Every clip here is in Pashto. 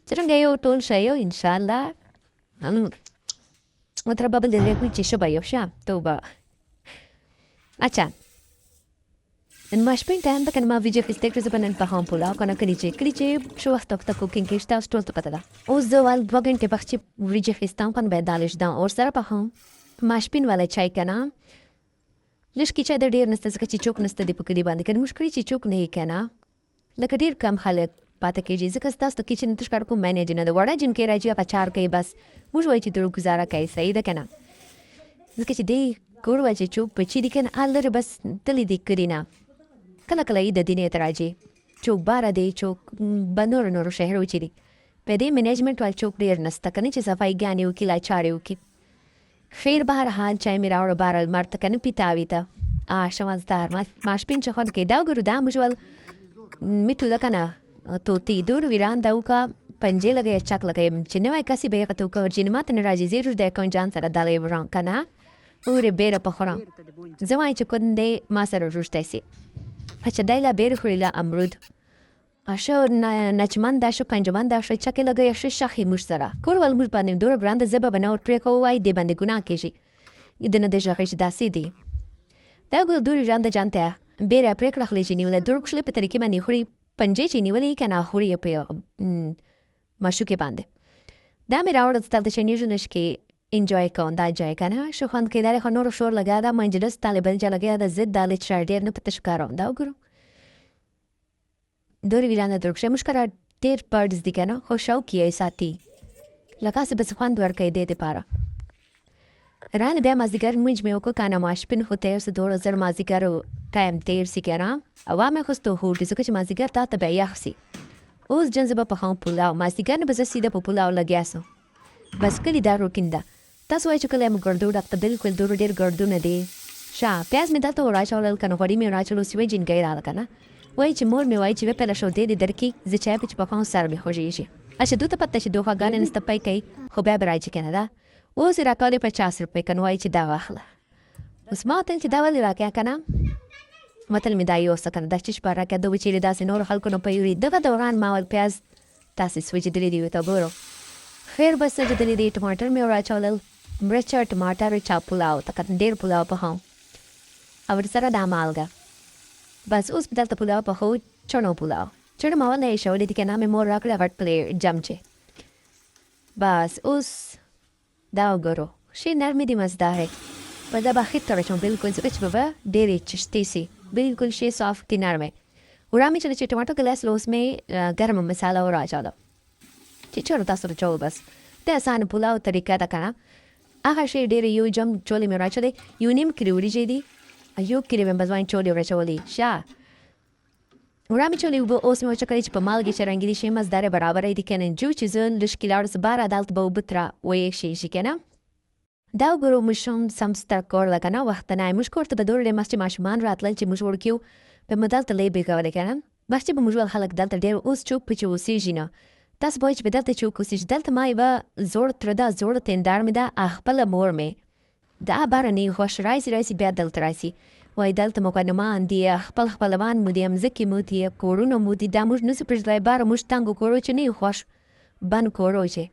څرنګه یو ټول شی یو ان شاء الله مطلب بل دې کوي چې شبه یو شام توبه اچھا ان ماشپین ټایم د کنه ما ویډیو کې ستګ څه بنن په هم پولا کنه کلی چې شو وخت ته کوکینګ کې شتا ټول ته پته ده اوس د وال وګن ته بخچ ویډیو کې ستام پن به دالش دا اور سره په هم ماشپین والا چای کنه لږ کې چې د ډیر نسته چې چوک نسته د پکړی باندې کنه مشکل چې چوک نه کنه لکه ډیر کم خلک پاتې کېږي ځکه تاسو ته کچن ته ښکار کوم مینج نه د وړه جن کې راځي په چار کوي بس موږ وایي چې درو گزاره کوي صحیح ده کنه ځکه چې دی کور وایي چې چوک په چی دي کنه الره بس تللی دی کړی نه کله کله یې د دینه تراځي چوک بار دی چوک بنور نور شهر وچی دی په دې منیجمنت وال چوک ډیر نسته کنه چې صفای ګانی وکي لا چاري وکي خیر بهر حال چای می راوړ بار مرته کنه پیتاوي ته شمازدار ماش پین چې خون کې دا ګورو دا مجول میټو دا کنه توتی دور ویران داوکا پنجه لګي چاک لګي چې نوای کسي به کتو کو چې ماته نه راځي زیرو د کون جان سره دالې وران کنه اورې بیره په خورم زمای چې کونده ما سره روشته سي اچھا دایلا بیر خوريلا امرود اشو نچمن دا شو پنجمان دا شو چکه لګي شو شخي مش سره کور ول مش باندې دور براند زبا بنور پرې کوای دی باندې ګناه کیږي یدنه د ژغې دا سي دی دا ګل دور جان د جانته بیره پرې کړه خلې چې نیول دور کښلې په طریقې باندې خوري پنجې چې نیولې کنه خوري په مشوکې باندې دا مې راوړل ستل د شنیژ نش کې انجوای کوم دا جای کنه شو خوند کې داره خنور شور لګا دا منجلس طالبان جا لګا دا زد دالې چار ډیر نه پته ښکارم دا وګورم دوري ویرانه درکشه مشکره ډیر برډز دي کنه خو شوقي ساتي لکه څه بس خوند ورکې دې لپاره رانه بیا مازیګر موږ مې وکړ کنه ماشپین هوته سه 2000 مازیګر ټایم تیر سي کنه اوا مې خوستو هو دې څه چې مازیګر تا ته بیا خسي اوس جنزبه په خام پولاو مازیګر نه بس سیده په پولاو لګیاسو بس کلی دا روکیندا تاسو وایئ چې کله موږ ګردو ډاکټر بالکل دور ډیر ګردو نه دی شا پیاز مې دلته راچول کنه غوړی مې راچول سوي جن غیر راځه کنه وایي چې مور مې وایي چې په لا شو دې درکې ز چای په پخون سر مې خوږی شي اشه دوته پته چې دوه غان نه ستپای کوي خو بیا راځي کنه دا اوس راکاله 50 روپۍ کنه وایي چې دا واخله اوس ما ته چې دا ولې راکیا کنه متل مې دا یو سکه د چش پر راکیا دوه چې داسې نور خلکو نه پیوري دغه دوران ما ول پیاز تاسو سوي دې دی ته ګورو خیر بس چې دې ټماټر مې راچول مرچ او ټماټر چا پلاو تک ډیر پلاو په هم او سره د مالګه بس اوس بدلته پلاو په هو چونو پلاو چړ ما ولې شو دې کې نامه مور راکړه ورټ پلی جمچه بس اوس دا وګورو شي نرمي دي مزدار په دا بخیت تر چې بالکل څه چې به ډېری چشتي سي بالکل شي صاف کی نرمه ورامي چې ټماټر ګلاس لوس مې ګرم مساله ورا چاله چې چورو تاسو ته چول بس د اسانه پلاو طریقه دا کنه هغه شی ډېر یو جم چولې مې راچولې یو نیم کړي وریجې دي یو کړي مې بزوان چولې راچولې شا ورامي چولې وب اوس مې چکرې چې په مالګې چرنګې دي شي مزدار برابر دي کنه جو چې زن لشکلار سبار عدالت به وبترا وې شي کنه دا وګورو مشم سمستر کور لکنه وخت نه مش کوړه به دور له ماست ماشمان راتل چې مش ورکیو په مدال ته لې بګول کنه بس چې مجول خلک دلته ډېر اوس چوک په چوسي جنه تاسو به چې بدلته چوک اوسې دلته ما یو زور تر دا زور تندار مې دا خپل مور مې دا بارني خوش راځي بیا دلته راځي وای دلته مکانمان دی خپلوان مو دیم زکه مو دی کورونه مو دی دا موږ نو سپېژلای بار موږ تانګو کورو چې نه خوش بن کورو چې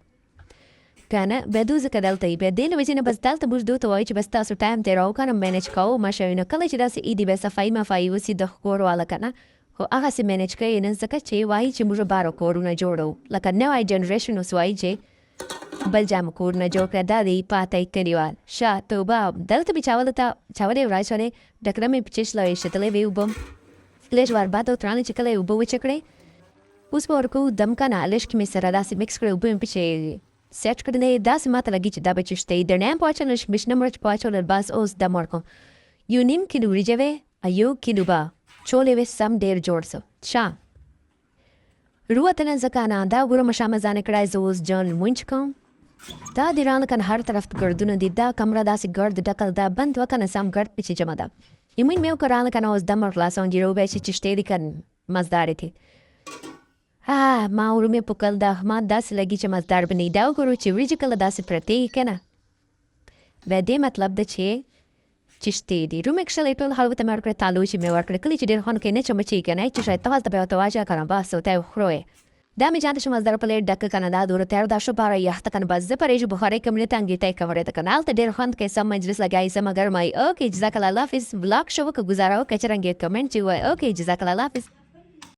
کنه به دوزه کدلته به دین وځنه بس دلته موږ دوته وای چې بس تاسو ټایم ته راو کنه مینج کوو ماشوینه کله چې داسې ایدی به صفای ما فای وسی د کورو والا کنه خو هغه سي مینج کوي نه ځکه چې وای چې موږ بارو کورونه جوړو لکه نوای جنریشن اوس وای چې بل جام کورونه جوړ کړه دا دی پاتې کړیوال شا توبه دلته به چاولې راځي ډکره مې پچش لوي شتلې وی وبم لږ ور بعد ترانه چې کله وب وچکړې اوس ورکو دم کنه لږ کې مې سره داسې مکس کړو وبم پچې سیټ کړنې داسې ماته لګی چې دا به چشته د نیم پاچل لږ مش نمبر پاچل بس اوس د مارکو یو نیم کیلو ریجوي ایو کیلو با چولې وې سم ډیر جوړ سو شا روتنه زکانه دا ګورم شامزانه کړای زوس جن مونچ کوم دا دیران کن هر طرف گردونه دی دا کمره داسې ګرد ډکل دا بند وکنه سم ګرد پچې جمع ده یمین میو کرانه کنه اوس دمر خلاصون جیرو به چې دی کن مزدار تی ما ورمه پکل دا ما داسې لګي چې مزدار بنی دا وګورو چې وریجه کله داسې پرتی کنه به دې مطلب ده چې دی رومه کښلې ټول حلوه ته مرکه تالو چې مې ورکړ کلی چې ډیر خون کې نه چمچي کنه چې شاید تاسو ته به تواجه کړم بس او ته خروه دا مې جانته شو مزدار پلیټ ډک کنه دا دوره تیار دا شو پاره یخته کنه بس زه پرې بخاری کمنه تانګی ته کوره ته کنه الته ډیر خوند کې سم مجلس لګای سم اگر مای اوکے جزاک الله حافظ بلاک شو که گزارو کچرنګ کمنټ چې وای اوکے جزاک الله حافظ